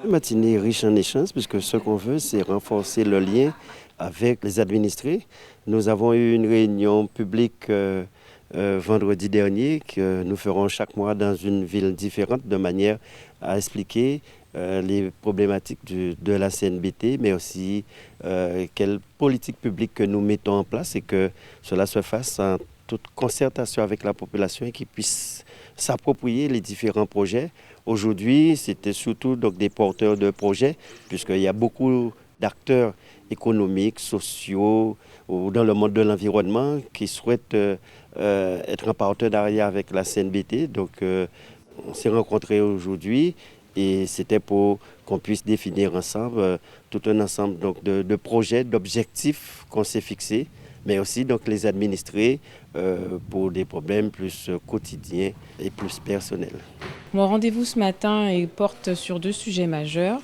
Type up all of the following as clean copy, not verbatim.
Une matinée riche en échanges, puisque ce qu'on veut, c'est renforcer le lien avec les administrés. Nous avons eu une réunion publique vendredi dernier que nous ferons chaque mois dans une ville différente de manière à expliquer les problématiques de la CNBT, mais aussi quelle politique publique que nous mettons en place et que cela se fasse en toute concertation avec la population et qu'ils puissent s'approprier les différents projets. Aujourd'hui, c'était surtout donc, des porteurs de projets, puisqu'il y a beaucoup d'acteurs économiques, sociaux ou dans le monde de l'environnement qui souhaitent être en partenariat avec la CNBT. Donc, on s'est rencontrés aujourd'hui et c'était pour qu'on puisse définir ensemble tout un ensemble donc, de projets, d'objectifs qu'on s'est fixés, mais aussi donc, les administrer pour des problèmes plus quotidiens et plus personnels. Mon rendez-vous ce matin porte sur deux sujets majeurs,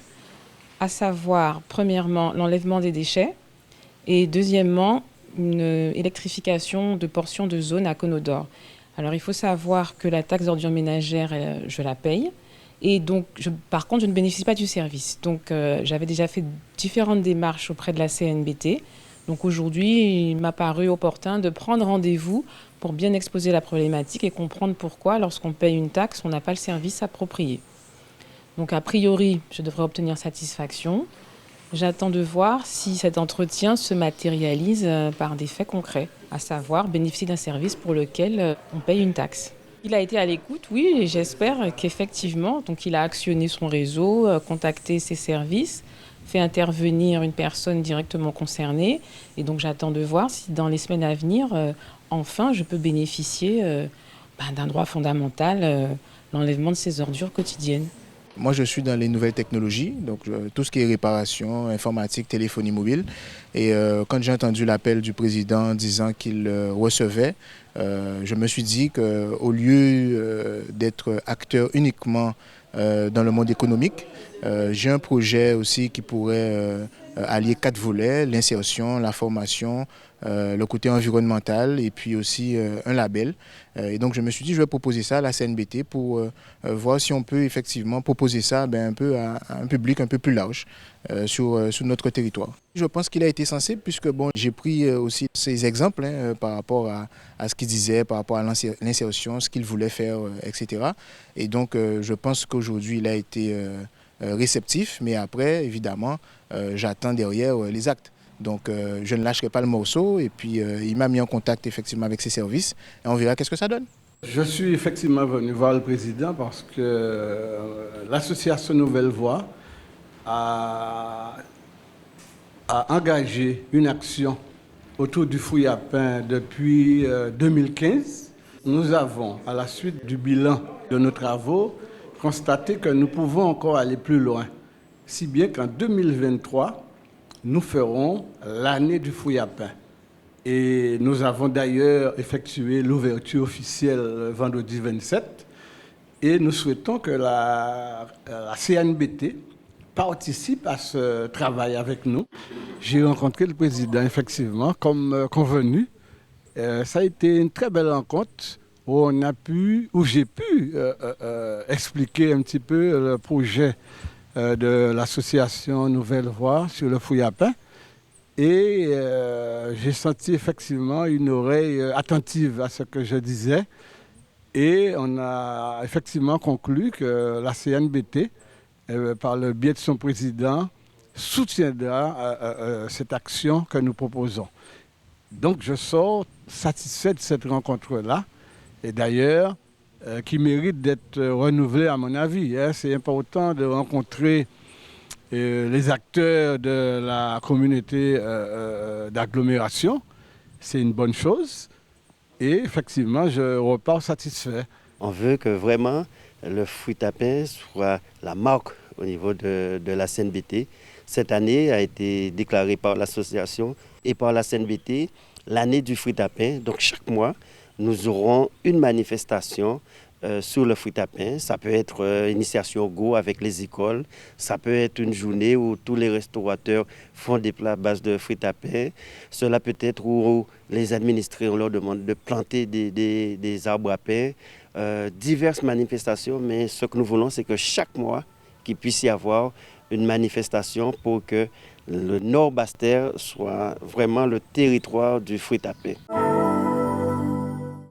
à savoir, premièrement, l'enlèvement des déchets et deuxièmement, une électrification de portions de zones à Conodore. Alors, il faut savoir que la taxe d'ordures ménagères, je la paye. Et donc, par contre, je ne bénéficie pas du service. Donc, j'avais déjà fait différentes démarches auprès de la CNBT. Donc, aujourd'hui, il m'a paru opportun de prendre rendez-vous pour bien exposer la problématique et comprendre pourquoi, lorsqu'on paye une taxe, on n'a pas le service approprié. Donc, a priori, je devrais obtenir satisfaction. J'attends de voir si cet entretien se matérialise par des faits concrets, à savoir bénéficier d'un service pour lequel on paye une taxe. Il a été à l'écoute, oui, et j'espère qu'effectivement, donc il a actionné son réseau, contacté ses services, fait intervenir une personne directement concernée. Et donc j'attends de voir si dans les semaines à venir, enfin, je peux bénéficier d'un droit fondamental, l'enlèvement de ces ordures quotidiennes. Moi, je suis dans les nouvelles technologies, donc tout ce qui est réparation, informatique, téléphonie mobile. Et quand j'ai entendu l'appel du président disant qu'il recevait, je me suis dit qu'au lieu d'être acteur uniquement dans le monde économique, j'ai un projet aussi qui pourrait allier 4 volets, l'insertion, la formation, le côté environnemental et puis aussi un label. Et donc je me suis dit je vais proposer ça à la CNBT pour voir si on peut effectivement proposer ça un peu à un public un peu plus large sur notre territoire. Je pense qu'il a été sensible puisque bon, j'ai pris aussi ces exemples par rapport à ce qu'il disait, par rapport à l'insertion, ce qu'il voulait faire, etc. Et donc je pense qu'aujourd'hui il a été réceptif, mais après évidemment j'attends derrière les actes. Donc je ne lâcherai pas le morceau et puis il m'a mis en contact effectivement avec ses services et on verra qu'est-ce que ça donne. Je suis effectivement venu voir le président parce que l'association Nouvelle Voie a engagé une action autour du fouille à pain depuis 2015. Nous avons, à la suite du bilan de nos travaux, constaté que nous pouvons encore aller plus loin, si bien qu'en 2023, nous ferons l'année du fouille à pain. Et nous avons d'ailleurs effectué l'ouverture officielle vendredi 27 et nous souhaitons que la CNBT participe à ce travail avec nous. J'ai rencontré le président effectivement comme convenu. Ça a été une très belle rencontre où j'ai pu expliquer un petit peu le projet de l'association Nouvelle Voie sur le fouille à pain. Et j'ai senti effectivement une oreille attentive à ce que je disais. Et on a effectivement conclu que la CNBT, par le biais de son président, soutiendra cette action que nous proposons. Donc je sors satisfait de cette rencontre-là. Et d'ailleurs, qui mérite d'être renouvelée à mon avis. C'est important de rencontrer les acteurs de la communauté d'agglomération. C'est une bonne chose. Et effectivement, je repars satisfait. On veut que vraiment le fruit à pain soit la marque au niveau de la CNBT. Cette année a été déclarée par l'association et par la CNBT l'année du fruit à pain. Donc chaque mois, nous aurons une manifestation sur le fruit à pain. Ça peut être initiation au go avec les écoles. Ça peut être une journée où tous les restaurateurs font des plats à base de fruit à pain. Cela peut être où les administrés, on leur demande de planter des arbres à pain. Diverses manifestations, mais ce que nous voulons, c'est que chaque mois, qu'il puisse y avoir une manifestation pour que le Nord Basse-Terre soit vraiment le territoire du fruit à pain.